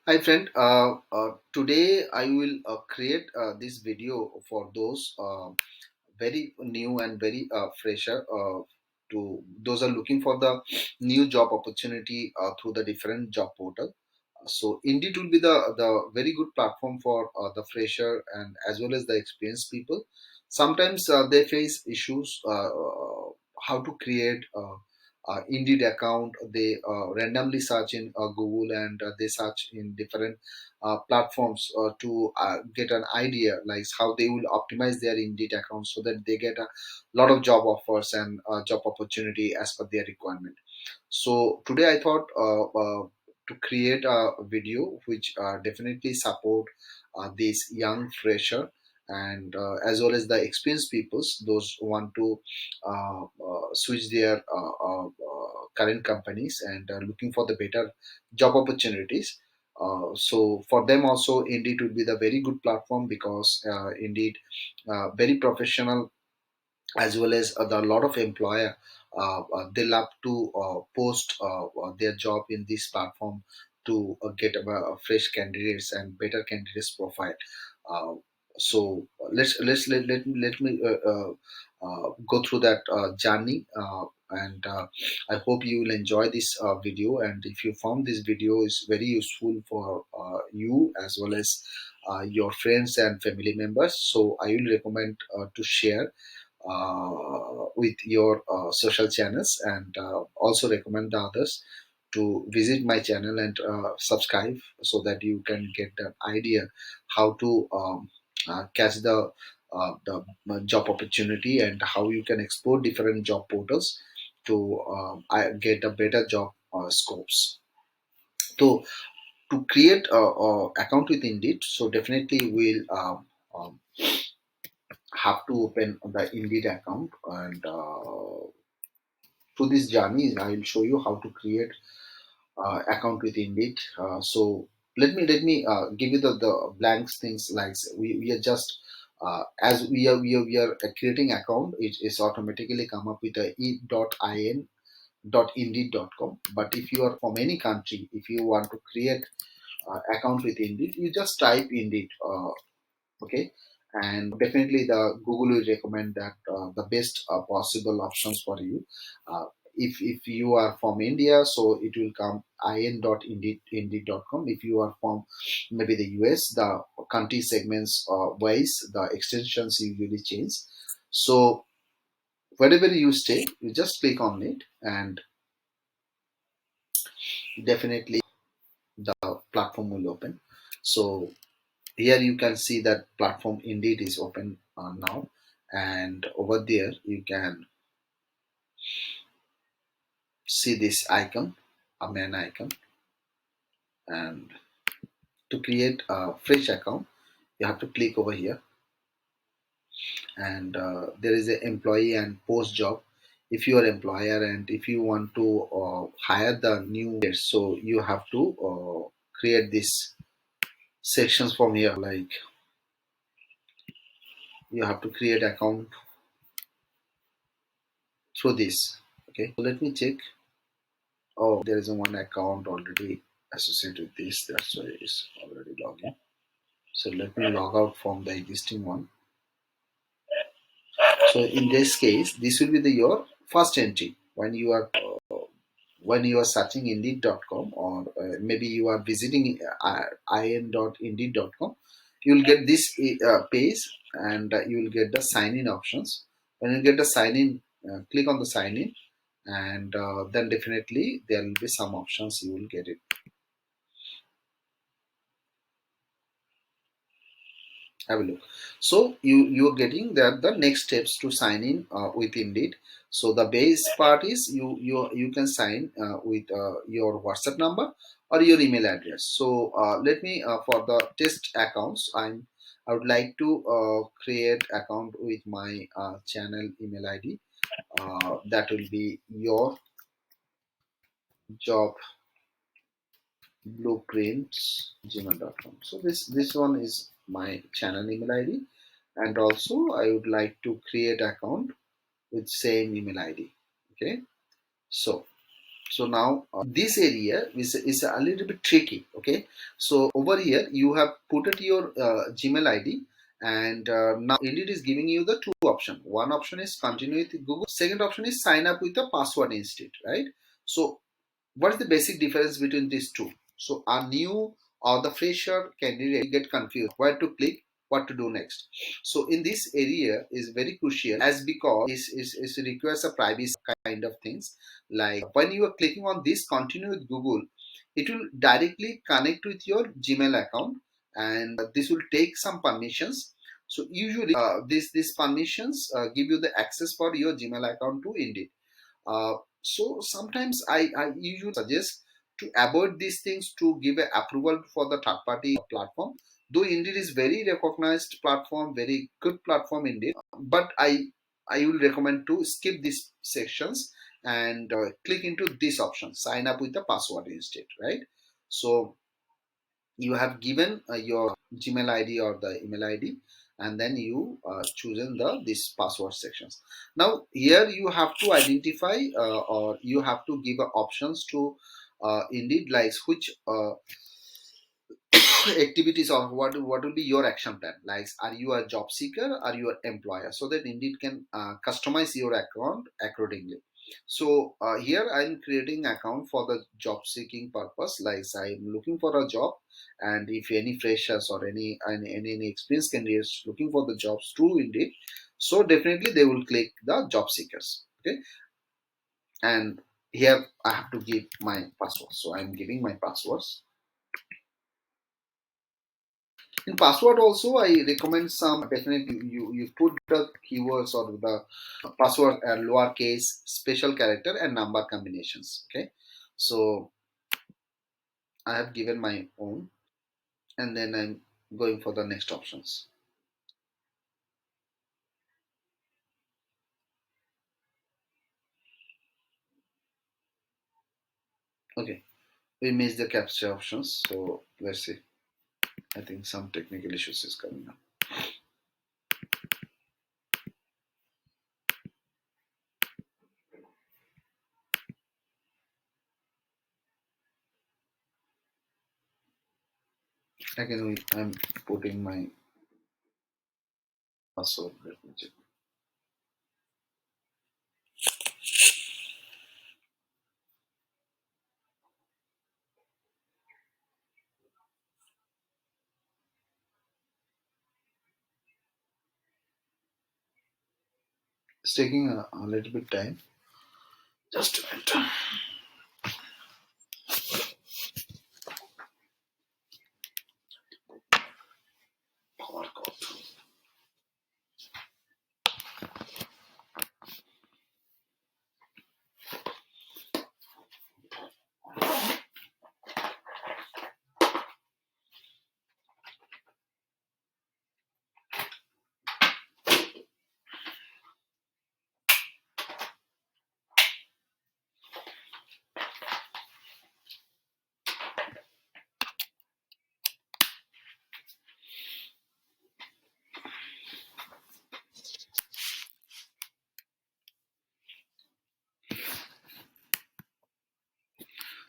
Hi friend, today I will create this video for those very new and very fresher to those are looking for the new job opportunity through the different job portal. So Indeed will be the very good platform for the fresher and as well as the experienced people. Sometimes they face issues how to create Indeed account. They randomly search in Google and they search in different platforms to get an idea like how they will optimize their Indeed account so that they get a lot of job offers and job opportunity as per their requirement. So today I thought to create a video which definitely support this young fresher and as well as the experienced peoples, those who want to switch their current companies and looking for the better job opportunities. So for them also Indeed would be the very good platform because Indeed very professional as well as the lot of employer they love to post their job in this platform to get fresh candidates and better candidates profile. uh, so let me go through that journey and I hope you will enjoy this video, and if you found this video is very useful for you as well as your friends and family members, so I will recommend to share with your social channels and also recommend the others to visit my channel and subscribe so that you can get an idea how to catch the job opportunity and how you can explore different job portals to get a better job scopes. So to create a account with Indeed, so definitely we'll have to open the Indeed account, and through this journey I will show you how to create account with Indeed. So let me give you the blanks things like we are just as we are creating account, it is automatically come up with a e.in.indeed.com. But if you are from any country, if you want to create account with Indeed, you just type Indeed. Okay, and definitely the Google will recommend that the best possible options for you. If you are from India, so it will come in.indeed.com. If you are from maybe the US, the country segments wise the extensions usually change. So wherever you stay, you just click on it and definitely the platform will open. So here you can see that platform Indeed is open now, and over there you can see this icon, a man icon. And to create a fresh account you have to click over here, and there is an employee and post job. If you are employer and if you want to hire the new, so you have to create these sections from here, like you have to create account through this. Okay, so let me check. Oh, there is a one account already associated with this. That's why it's already logged in. So let me log out from the existing one. So in this case, this will be your first entry when you are searching Indeed.com, or maybe you are visiting in.indeed.com. You will get this page, and you will get the sign in options. When you get the sign in, click on the sign in, and then definitely there will be some options you will get it. Have a look. So you're getting that the next steps to sign in with Indeed. So the base part is you can sign with your WhatsApp number or your email address. So let me for the test accounts, I would like to create account with my channel email ID. That will be your job blueprints gmail.com. So this one is my channel email ID, and also I would like to create account with same email ID. Okay, so So now this area is a little bit tricky. Okay, so over here you have put it your Gmail ID, and now Indeed is giving you the two option. One option is continue with Google. Second option is sign up with a password instead, right? So what's the basic difference between these two? So a new or the fresher candidate get confused where to click, what to do next. So in this area is very crucial as because it requires a privacy kind of things. Like when you are clicking on this continue with Google, it will directly connect with your Gmail account, and this will take some permissions. So usually these permissions give you the access for your Gmail account to Indeed. So sometimes I usually suggest to avoid these things to give a approval for the third party platform. Though Indeed is very recognized platform, very good platform indeed, but I will recommend to skip these sections and click into this option, sign up with the password instead, right? So you have given your Gmail ID or the email ID, and then you chosen the this password sections. Now here you have to identify or you have to give options to Indeed, like which activities or what will be your action plan, like are you a job seeker, are you an employer, so that Indeed can customize your account accordingly. So here I'm creating account for the job seeking purpose, like I'm looking for a job, and if any freshers or any experienced candidates looking for the jobs through Indeed, so definitely they will click the job seekers. Okay, and here I have to give my password, so I'm giving my passwords. In password also, I recommend some definitely you put the keywords or the password lowercase, special character, and number combinations. Okay, so I have given my own, and then I'm going for the next options. Okay, we missed the capture options, so let's see. I think some technical issues is coming up. Again, I'm putting my password. Let me check. It's taking a little bit time. Just a minute. Power cord.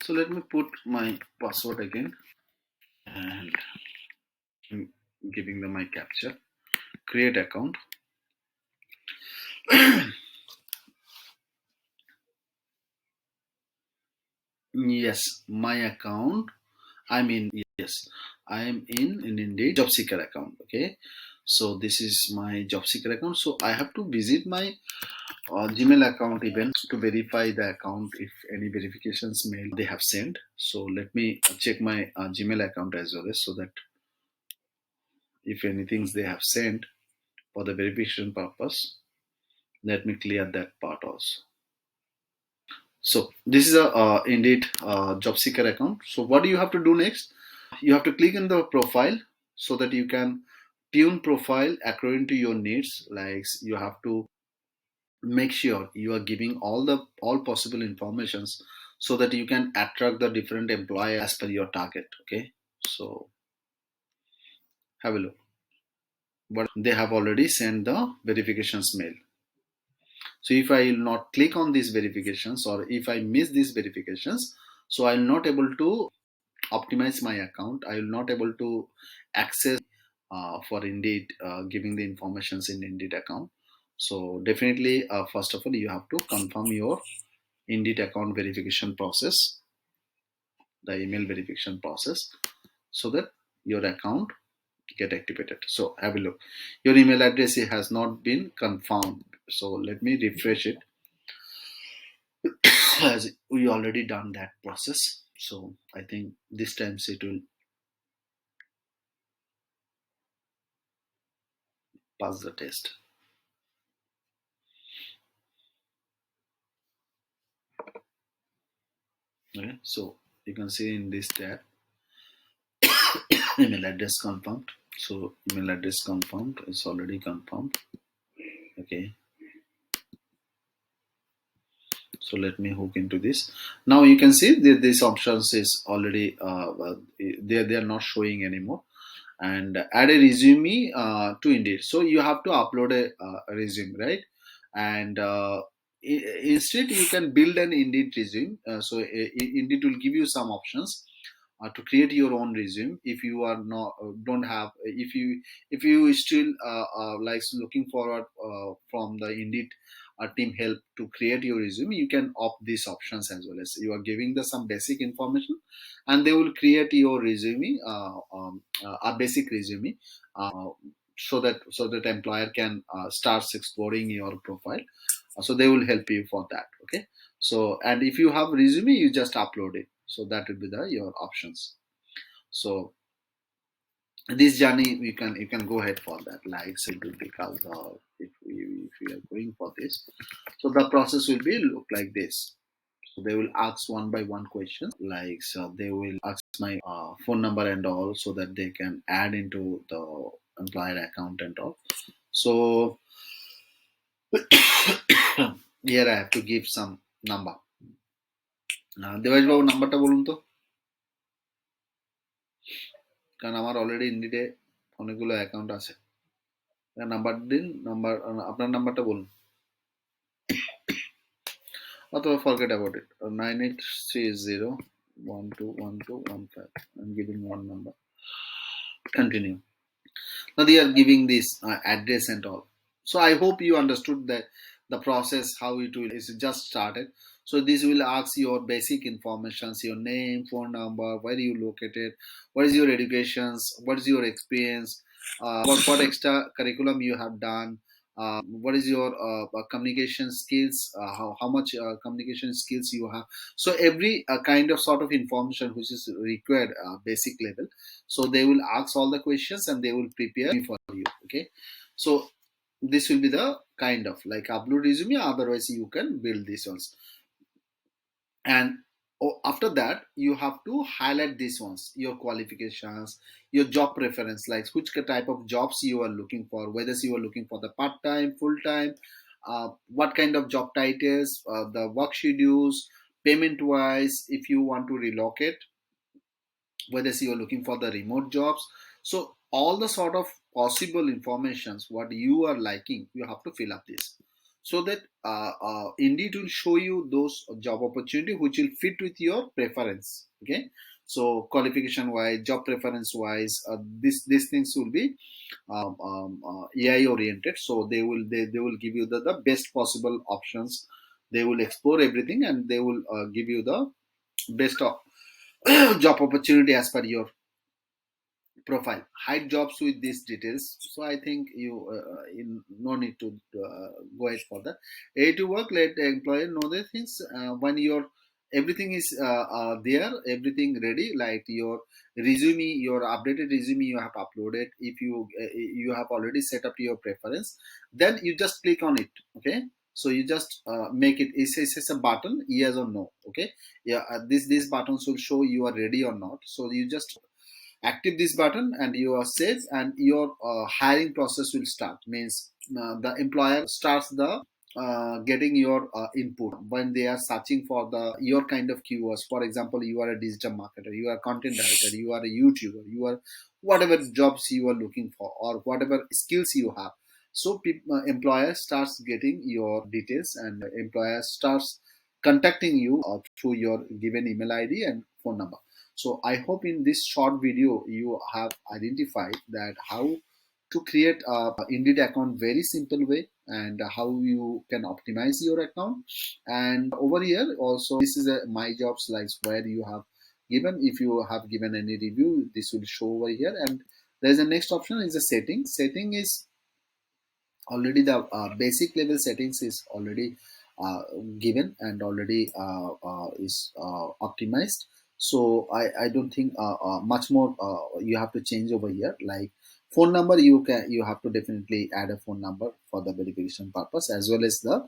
So let me put my password again, and I'm giving them my capture. Create account. Yes, my account. I mean, yes, I am in Indeed job seeker account. Okay, so this is my job seeker account. So I have to visit my Gmail account even to verify the account if any verifications mail they have sent. So let me check my Gmail account as well, so that if anything they have sent for the verification purpose, let me clear that part also. So this is a Indeed job seeker account. So what do you have to do next? You have to click in the profile so that you can tune profile according to your needs. Like you have to make sure you are giving all possible informations so that you can attract the different employer as per your target. Okay, so have a look. But they have already sent the verifications mail. So if I will not click on these verifications, or if I miss these verifications, so I will not able to optimize my account. I will not able to access for Indeed, giving the informations in Indeed account. So definitely, first of all, you have to confirm your Indeed account verification process, the email verification process, so that your account get activated. So have a look. Your email address has not been confirmed. So let me refresh it, as we already done that process. So I think this time it will pass the test. Okay, so you can see in this tab, email address confirmed. So email address confirmed, it's already confirmed. Okay, so let me hook into this. Now you can see that this options is already they are not showing anymore. And add a resume to Indeed. So you have to upload a resume, right? And instead you can build an Indeed resume. So Indeed will give you some options to create your own resume. If you are not don't have, if you still like looking forward from the Indeed team help to create your resume, you can opt these options as well. As you are giving the some basic information, and they will create your resume, a basic resume, so that employer can starts exploring your profile. So they will help you for that. Okay, so and if you have resume, you just upload it. So that will be the your options. So this journey, you can go ahead for that, like simply because if we are going for this, so the process will be look like this. So they will ask one by one questions, like, so they will ask my phone number and all, so that they can add into the employer account and all. So here I have to give some number. দেবাইশ বাবু নাম্বারটা বলুন তো, কারণ আমার already ইন্ডিতে অনেকগুলো account আছে। Number দিন, number, আপনার নাম্বারটা বলুন, অথবা forget about it. 9830121215, I'm giving one number. Continue. Now they are giving this address and all. So I hope you understood that the process how it will is just started. So this will ask your basic informations, your name, phone number, where you located, what is your educations, what is your experience, what extra curriculum you have done, what is your communication skills, how much communication skills you have. So every kind of sort of information which is required, basic level. So they will ask all the questions and they will prepare for you. Okay, so this will be the kind of like upload resume, otherwise you can build these ones. And after that you have to highlight these ones, your qualifications, your job preference, like which type of jobs you are looking for, whether you are looking for the part-time, full-time, what kind of job titles, the work schedules, payment wise, if you want to relocate, whether you're looking for the remote jobs. So all the sort of possible informations what you are liking, you have to fill up this, so that Indeed will show you those job opportunity which will fit with your preference. Okay, so qualification wise, job preference wise, these things will be AI oriented. So they will give you the best possible options. They will explore everything and they will give you the best of job opportunity as per your profile. Hide jobs with these details. So I think you no need to go ahead for that. A to work, let the employer know the things when your everything is there, everything ready, like your resume, your updated resume you have uploaded. If you have already set up your preference, then you just click on it. Okay, so you just make it, it's a button, yes or no. Okay, yeah, these buttons will show you are ready or not. So you just active this button and you are safe, and your hiring process will start. Means the employer starts the getting your input when they are searching for the your kind of keywords. For example, you are a digital marketer, you are content writer, you are a YouTuber, you are whatever jobs you are looking for, or whatever skills you have. So employer starts getting your details, and employer starts contacting you through your given email ID and phone number. So I hope in this short video you have identified that how to create a Indeed account very simple way, and how you can optimize your account. And over here also, this is a my jobs slides where you have given, if you have given any review, this will show over here. And there's a next option is a setting is already the basic level settings is already uh, given and already is optimized. So I don't think much more you have to change over here. Like phone number, you have to definitely add a phone number for the verification purpose as well as the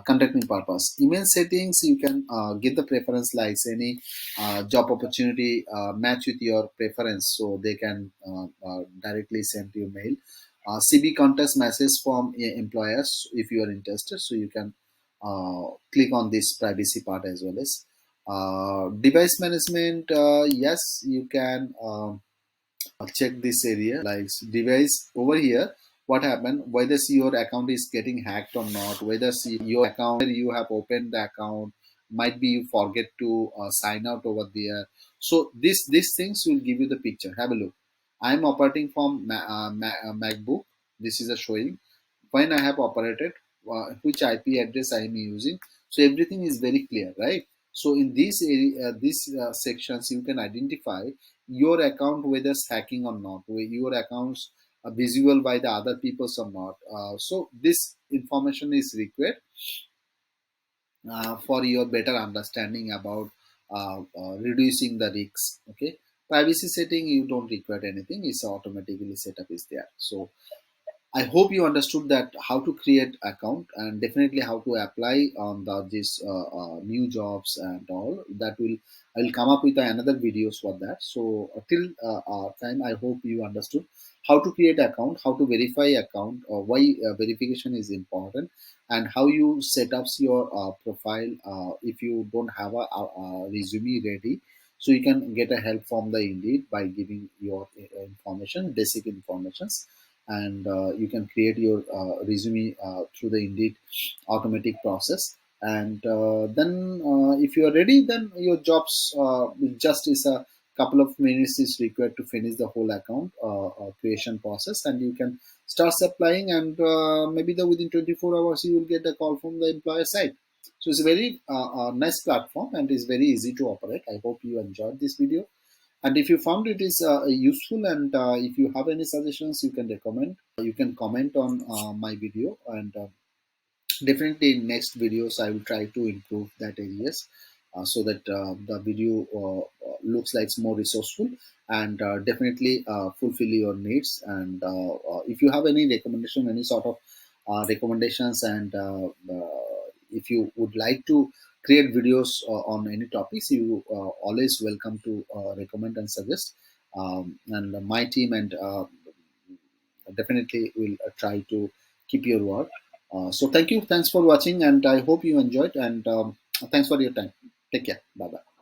contacting purpose. Email settings, you can give the preference like any job opportunity match with your preference, so they can directly send you mail. CB contest message from employers if you are interested, so you can click on this privacy part as well as device management. Yes, you can check this area like device over here. What happened, whether your account is getting hacked or not, whether your account you have opened the account, might be you forget to sign out over there. So these things will give you the picture. Have a look. I'm operating from MacBook. This is a showing when I have operated, which IP address I am using. So everything is very clear, right? So in this area, these sections, you can identify your account whether it's hacking or not, whether your accounts are visible by the other people's or not. So this information is required for your better understanding about reducing the risks. Okay, privacy setting, you don't require anything; it's automatically set up is there. So I hope you understood that how to create account, and definitely how to apply on this new jobs and all. That will I will come up with another videos for that. So till time, I hope you understood how to create account, how to verify account, why verification is important, and how you set up your profile if you don't have a resume ready. So you can get a help from the Indeed by giving your information, basic informations, and you can create your resume through the Indeed automatic process. And then if you are ready, then your jobs just is a couple of minutes is required to finish the whole account creation process, and you can start applying. And maybe the within 24 hours you will get a call from the employer side. So it's a very nice platform and is very easy to operate. I hope you enjoyed this video, and if you found it is useful, and if you have any suggestions, you can recommend. You can comment on my video, and definitely in next videos I will try to improve that areas so that the video looks like it's more resourceful, and definitely fulfill your needs. And if you have any recommendation, any sort of recommendations, and if you would like to create videos on any topics, you always welcome to recommend and suggest. And my team and definitely will try to keep your word. So thank you, thanks for watching, and I hope you enjoyed. And thanks for your time. Take care. Bye bye.